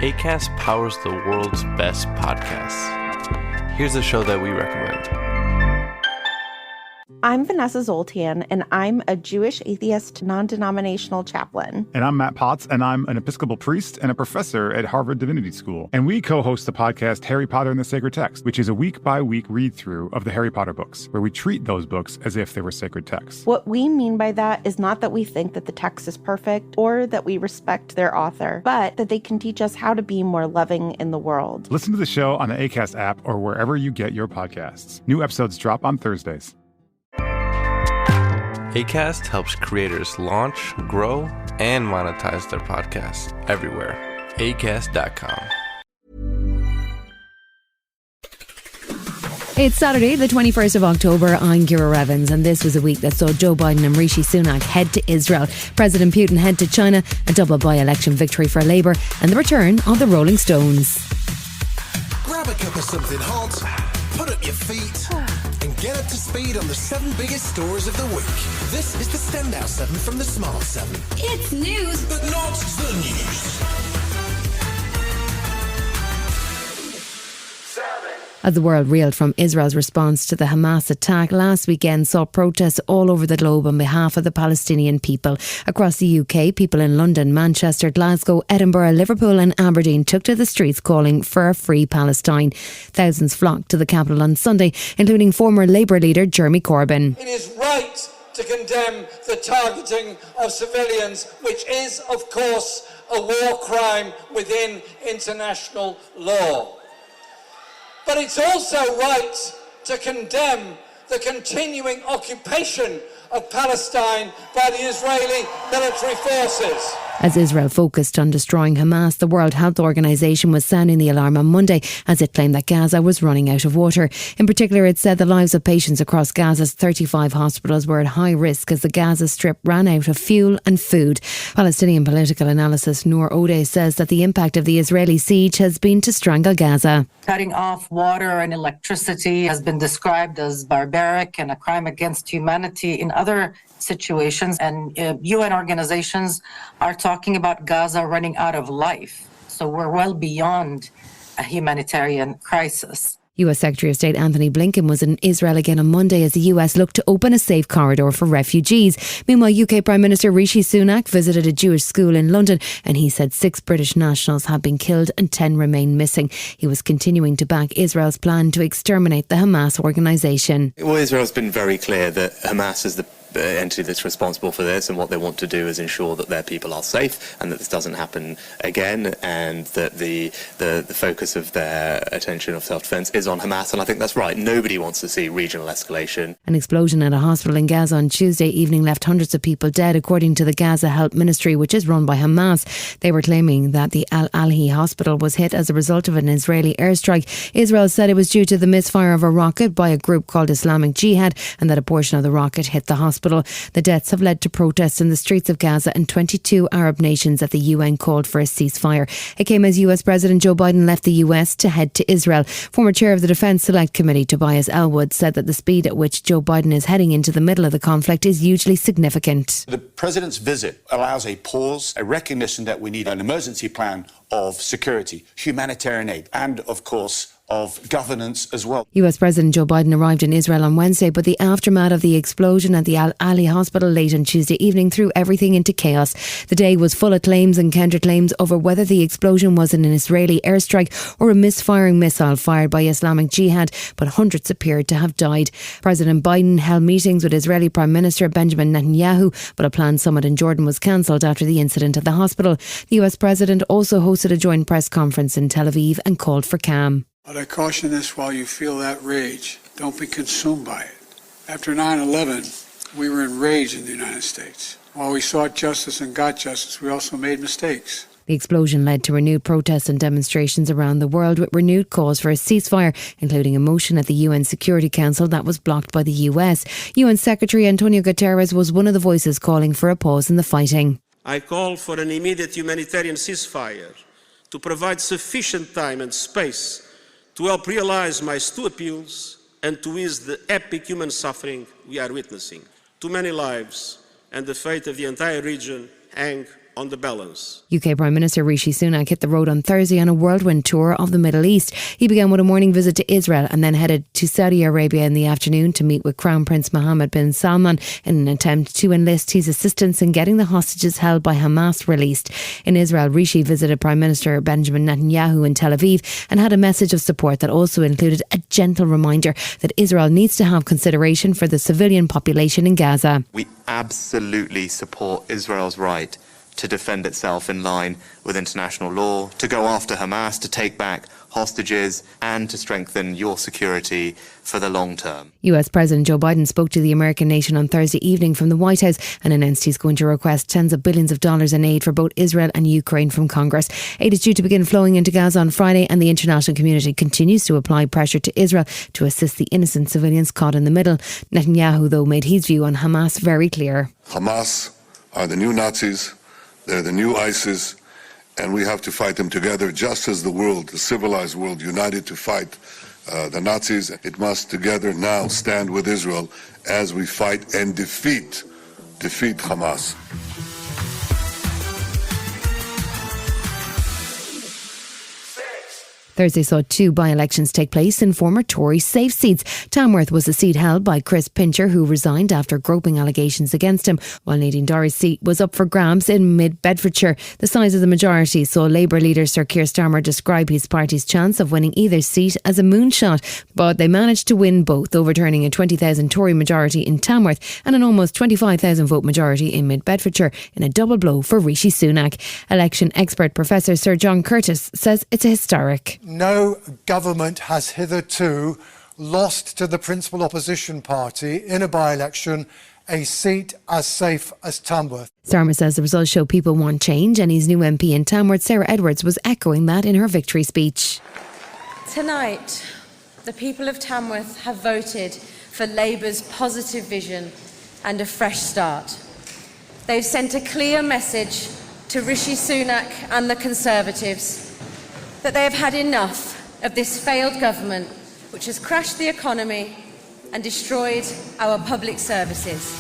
Acast powers the world's best podcasts. Here's a show that we recommend. I'm Vanessa Zoltan, and I'm a Jewish atheist non-denominational chaplain. And I'm Matt Potts, and I'm an Episcopal priest and a professor at Harvard Divinity School. And we co-host the podcast Harry Potter and the Sacred Text, which is a week-by-week read-through of the Harry Potter books, where we treat those books as if they were sacred texts. What we mean by that is not that we think that the text is perfect or that we respect their author, but that they can teach us how to be more loving in the world. Listen to the show on the Acast app or wherever you get your podcasts. New episodes drop on Thursdays. Acast helps creators launch, grow, and monetize their podcasts everywhere. Acast.com. It's Saturday, the 21st of October. I'm Kira Evans, and this was a week that saw Joe Biden and Rishi Sunak head to Israel, President Putin head to China, a double by-election victory for Labour, and the return of the Rolling Stones. Grab a cup of something hot, put up your feet, and get up to speed on the 7 biggest stories of the week. This is the Standout 7 from the Smart 7. It's news, but not the news. As the world reeled from Israel's response to the Hamas attack, last weekend saw protests all over the globe on behalf of the Palestinian people. Across the UK, people in London, Manchester, Glasgow, Edinburgh, Liverpool and Aberdeen took to the streets calling for a free Palestine. Thousands flocked to the capital on Sunday, including former Labour leader Jeremy Corbyn. It is right to condemn the targeting of civilians, which is, of course, a war crime within international law. But it's also right to condemn the continuing occupation of Palestine by the Israeli military forces. As Israel focused on destroying Hamas, the World Health Organization was sounding the alarm on Monday as it claimed that Gaza was running out of water. In particular, it said the lives of patients across Gaza's 35 hospitals were at high risk as the Gaza Strip ran out of fuel and food. Palestinian political analyst Noor Odeh says that the impact of the Israeli siege has been to strangle Gaza. Cutting off water and electricity has been described as barbaric and a crime against humanity in other situations, and UN organizations are talking about Gaza running out of life. So we're well beyond a humanitarian crisis. US Secretary of State Anthony Blinken was in Israel again on Monday as the US looked to open a safe corridor for refugees. Meanwhile, UK Prime Minister Rishi Sunak visited a Jewish school in London and he said 6 British nationals have been killed and 10 remain missing. He was continuing to back Israel's plan to exterminate the Hamas organisation. Well, Israel's been very clear that Hamas is the entity that's responsible for this, and what they want to do is ensure that their people are safe and that this doesn't happen again, and that the focus of their attention of self-defense is on Hamas. And I think that's right. Nobody wants to see regional escalation. An explosion at a hospital in Gaza on Tuesday evening left hundreds of people dead, according to the Gaza Health Ministry, which is run by Hamas. They were claiming that the Al-Ahli hospital was hit as a result of an Israeli airstrike. Israel said it was due to the misfire of a rocket by a group called Islamic Jihad, and that a portion of the rocket hit the hospital. The deaths have led to protests in the streets of Gaza, and 22 Arab nations at the UN called for a ceasefire. It came as US President Joe Biden left the US to head to Israel. Former chair of the Defence Select Committee, Tobias Ellwood, said that the speed at which Joe Biden is heading into the middle of the conflict is hugely significant. The president's visit allows a pause, a recognition that we need an emergency plan of security, humanitarian aid, and, of course, of governance as well. US President Joe Biden arrived in Israel on Wednesday, but the aftermath of the explosion at the Al-Ahli hospital late on Tuesday evening threw everything into chaos. The day was full of claims and counterclaims over whether the explosion was an Israeli airstrike or a misfiring missile fired by Islamic Jihad, but hundreds appeared to have died. President Biden held meetings with Israeli Prime Minister Benjamin Netanyahu, but a planned summit in Jordan was cancelled after the incident at the hospital. The US President also hosted a joint press conference in Tel Aviv and called for calm. But I caution this: while you feel that rage, don't be consumed by it. After 9/11, we were enraged in the United States. While we sought justice and got justice, we also made mistakes. The explosion led to renewed protests and demonstrations around the world, with renewed calls for a ceasefire, including a motion at the UN Security Council that was blocked by the US. UN Secretary Antonio Guterres was one of the voices calling for a pause in the fighting. I call for an immediate humanitarian ceasefire to provide sufficient time and space to help realise my 2 appeals and to ease the epic human suffering we are witnessing. Too many lives and the fate of the entire region hang on the balance. UK Prime Minister Rishi Sunak hit the road on Thursday on a whirlwind tour of the Middle East. He began with a morning visit to Israel and then headed to Saudi Arabia in the afternoon to meet with Crown Prince Mohammed bin Salman in an attempt to enlist his assistance in getting the hostages held by Hamas released. In Israel, Rishi visited Prime Minister Benjamin Netanyahu in Tel Aviv and had a message of support that also included a gentle reminder that Israel needs to have consideration for the civilian population in Gaza. We absolutely support Israel's right to defend itself in line with international law, to go after Hamas, to take back hostages, and to strengthen your security for the long term. US President Joe Biden spoke to the American nation on Thursday evening from the White House and announced he's going to request tens of billions of dollars in aid for both Israel and Ukraine from Congress. Aid is due to begin flowing into Gaza on Friday, and the international community continues to apply pressure to Israel to assist the innocent civilians caught in the middle. Netanyahu, though, made his view on Hamas very clear. Hamas are the new Nazis. They're the new ISIS, and we have to fight them together, just as the world, the civilized world, united to fight the Nazis. It must together now stand with Israel as we fight and defeat Hamas. Thursday saw two by-elections take place in former Tory safe seats. Tamworth was a seat held by Chris Pincher, who resigned after groping allegations against him, while Nadine Dorry's seat was up for grabs in mid-Bedfordshire. The size of the majority saw Labour leader Sir Keir Starmer describe his party's chance of winning either seat as a moonshot, but they managed to win both, overturning a 20,000 Tory majority in Tamworth and an almost 25,000 vote majority in mid-Bedfordshire in a double blow for Rishi Sunak. Election expert Professor Sir John Curtis says it's historic. No government has hitherto lost to the principal opposition party in a by-election a seat as safe as Tamworth. Starmer says the results show people want change, and his new MP in Tamworth, Sarah Edwards, was echoing that in her victory speech. Tonight, the people of Tamworth have voted for Labour's positive vision and a fresh start. They've sent a clear message to Rishi Sunak and the Conservatives that they have had enough of this failed government which has crashed the economy and destroyed our public services.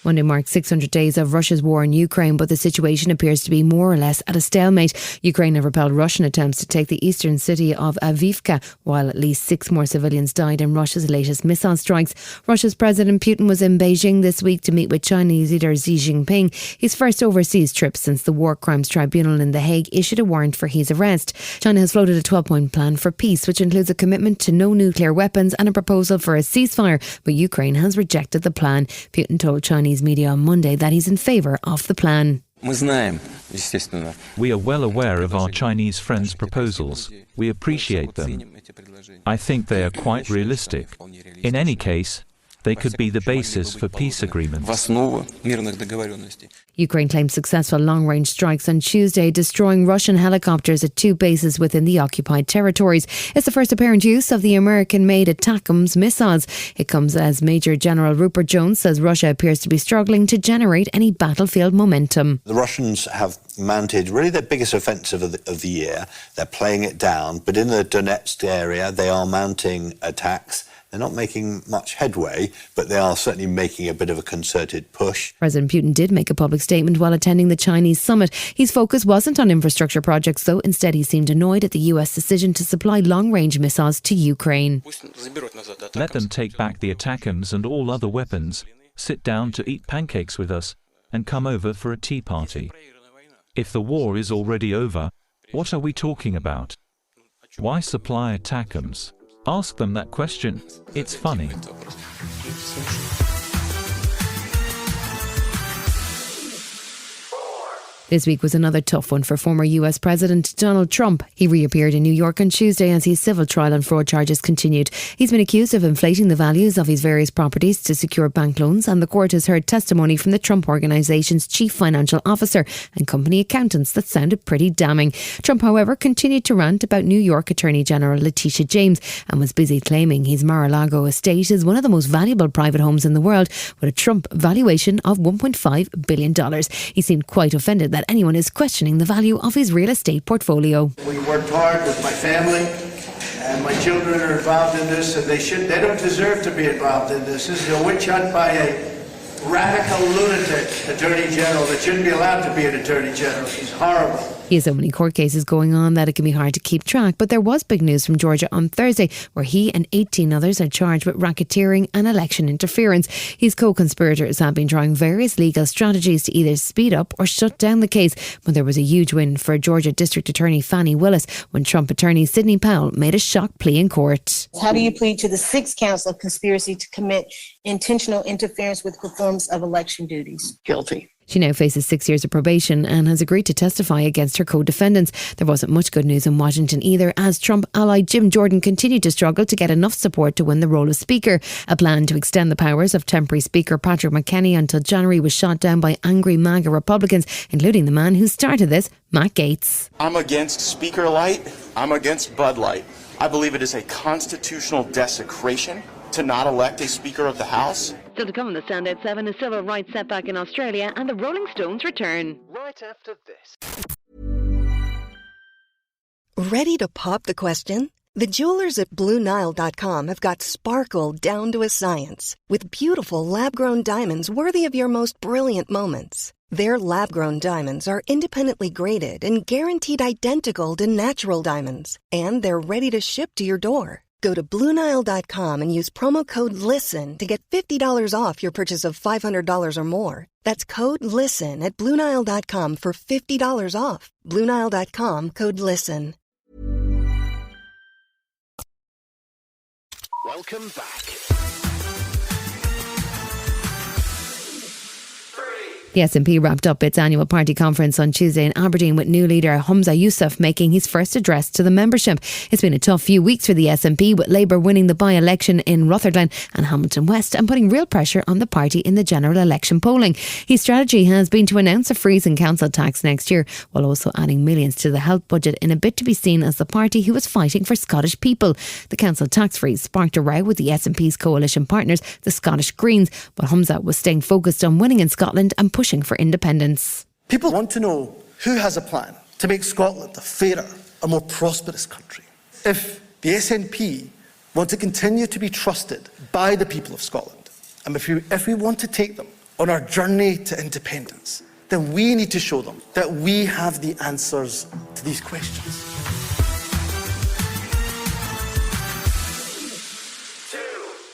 Monday marks 600 days of Russia's war in Ukraine, but the situation appears to be more or less at a stalemate. Ukraine have repelled Russian attempts to take the eastern city of Avdiivka, while at least 6 more civilians died in Russia's latest missile strikes. Russia's President Putin was in Beijing this week to meet with Chinese leader Xi Jinping, his first overseas trip since the War Crimes Tribunal in The Hague issued a warrant for his arrest. China has floated a 12-point plan for peace, which includes a commitment to no nuclear weapons and a proposal for a ceasefire, but Ukraine has rejected the plan. Putin told Chinese media on Monday that he's in favour of the plan. We are well aware of our Chinese friends' proposals. We appreciate them. I think they are quite realistic. In any case, they could be the basis for peace agreements. Ukraine claimed successful long-range strikes on Tuesday, destroying Russian helicopters at 2 bases within the occupied territories. It's the first apparent use of the American-made ATACMS missiles. It comes as Major General Rupert Jones says Russia appears to be struggling to generate any battlefield momentum. The Russians have mounted really their biggest offensive of the year. They're playing it down, but in the Donetsk area they are mounting attacks. They're not making much headway, but they are certainly making a bit of a concerted push. President Putin did make a public statement while attending the Chinese summit. His focus wasn't on infrastructure projects, though. Instead, he seemed annoyed at the US decision to supply long-range missiles to Ukraine. Let them take back the ATACMS and all other weapons, sit down to eat pancakes with us, and come over for a tea party. If the war is already over, what are we talking about? Why supply ATACMS? Ask them that question. It's funny. This week was another tough one for former US President Donald Trump. He reappeared in New York on Tuesday as his civil trial on fraud charges continued. He's been accused of inflating the values of his various properties to secure bank loans, and the court has heard testimony from the Trump Organization's chief financial officer and company accountants that sounded pretty damning. Trump, however, continued to rant about New York Attorney General Letitia James and was busy claiming his Mar-a-Lago estate is one of the most valuable private homes in the world, with a Trump valuation of $1.5 billion. He seemed quite offended that anyone is questioning the value of his real estate portfolio. We worked hard with my family, and my children are involved in this, and they don't deserve to be involved in this. This is a witch hunt by a radical lunatic attorney general that shouldn't be allowed to be an attorney general. She's horrible. He has so many court cases going on that it can be hard to keep track, but there was big news from Georgia on Thursday where he and 18 others are charged with racketeering and election interference. His co-conspirators have been trying various legal strategies to either speed up or shut down the case, but there was a huge win for Georgia District Attorney Fannie Willis when Trump attorney Sidney Powell made a shock plea in court. How do you plead to the 6 counts of conspiracy to commit intentional interference with performance of election duties? Guilty. She now faces 6 years of probation and has agreed to testify against her co-defendants. There wasn't much good news in Washington either, as Trump ally Jim Jordan continued to struggle to get enough support to win the role of Speaker. A plan to extend the powers of temporary Speaker Patrick McKenney until January was shot down by angry MAGA Republicans, including the man who started this, Matt Gaetz. I'm against Speaker Light. I'm against Bud Light. I believe it is a constitutional desecration to not elect a Speaker of the House. Still to come in the Standout 7, a civil rights setback in Australia and the Rolling Stones return. Right after this. Ready to pop the question? The jewelers at BlueNile.com have got sparkle down to a science with beautiful lab-grown diamonds worthy of your most brilliant moments. Their lab-grown diamonds are independently graded and guaranteed identical to natural diamonds, and they're ready to ship to your door. Go to BlueNile.com and use promo code LISTEN to get $50 off your purchase of $500 or more. That's code LISTEN at BlueNile.com for $50 off. BlueNile.com, code LISTEN. Welcome back. The SNP wrapped up its annual party conference on Tuesday in Aberdeen with new leader Humza Yousaf making his first address to the membership. It's been a tough few weeks for the SNP, with Labour winning the by-election in Rutherglen and Hamilton West and putting real pressure on the party in the general election polling. His strategy has been to announce a freeze in council tax next year, while also adding millions to the health budget in a bid to be seen as the party who is fighting for Scottish people. The council tax freeze sparked a row with the SNP's coalition partners, the Scottish Greens, but Humza was staying focused on winning in Scotland and pushing for independence. People want to know who has a plan to make Scotland a fairer, a more prosperous country. If the SNP want to continue to be trusted by the people of Scotland, and if we want to take them on our journey to independence, then we need to show them that we have the answers to these questions.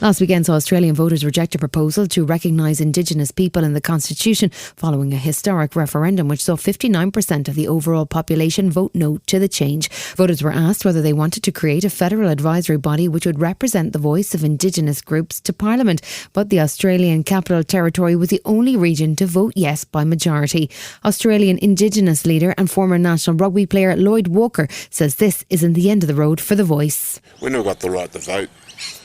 Last weekend saw Australian voters reject a proposal to recognise Indigenous people in the Constitution following a historic referendum which saw 59% of the overall population vote no to the change. Voters were asked whether they wanted to create a federal advisory body which would represent the voice of Indigenous groups to Parliament, but the Australian Capital Territory was the only region to vote yes by majority. Australian Indigenous leader and former national rugby player Lloyd Walker says this isn't the end of the road for the voice. We never got the right to vote.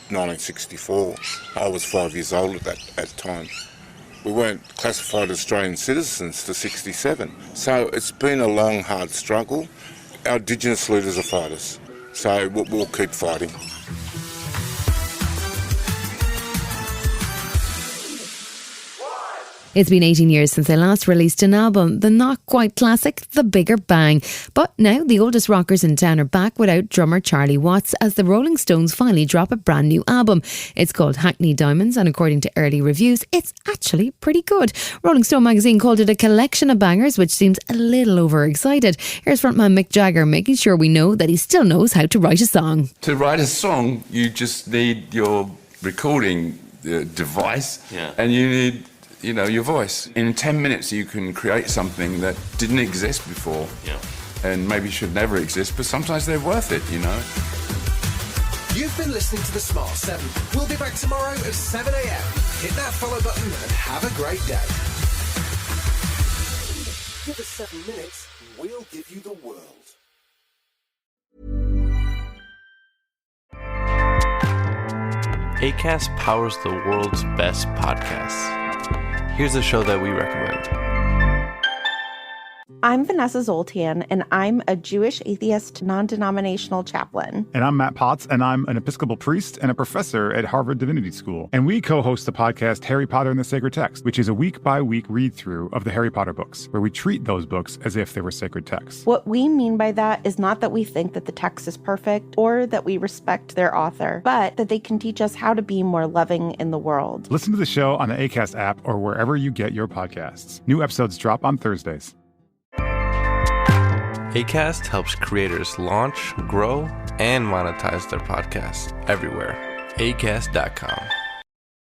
1964. I was 5 years old at that time. We weren't classified as Australian citizens to 67. So it's been a long, hard struggle. Our Indigenous leaders are fighters, so we'll keep fighting. It's been 18 years since they last released an album, the not quite classic The Bigger Bang. But now the oldest rockers in town are back without drummer Charlie Watts as the Rolling Stones finally drop a brand new album. It's called Hackney Diamonds, and according to early reviews, it's actually pretty good. Rolling Stone magazine called it a collection of bangers, which seems a little overexcited. Here's frontman Mick Jagger making sure we know that he still knows how to write a song. To write a song, you just need your recording device, and you need your voice. In 10 minutes you can create something that didn't exist before, and maybe should never exist, but sometimes they're worth it, You've been listening to The Smart 7. We'll be back tomorrow at 7 a.m. Hit that follow button and have a great day. Give us 7 minutes, we'll give you the world. Acast powers the world's best podcasts. Here's a show that we recommend. I'm Vanessa Zoltan, and I'm a Jewish atheist non-denominational chaplain. And I'm Matt Potts, and I'm an Episcopal priest and a professor at Harvard Divinity School. And we co-host the podcast Harry Potter and the Sacred Text, which is a week-by-week read-through of the Harry Potter books, where we treat those books as if they were sacred texts. What we mean by that is not that we think that the text is perfect or that we respect their author, but that they can teach us how to be more loving in the world. Listen to the show on the Acast app or wherever you get your podcasts. New episodes drop on Thursdays. Acast helps creators launch, grow, and monetize their podcasts everywhere. Acast.com.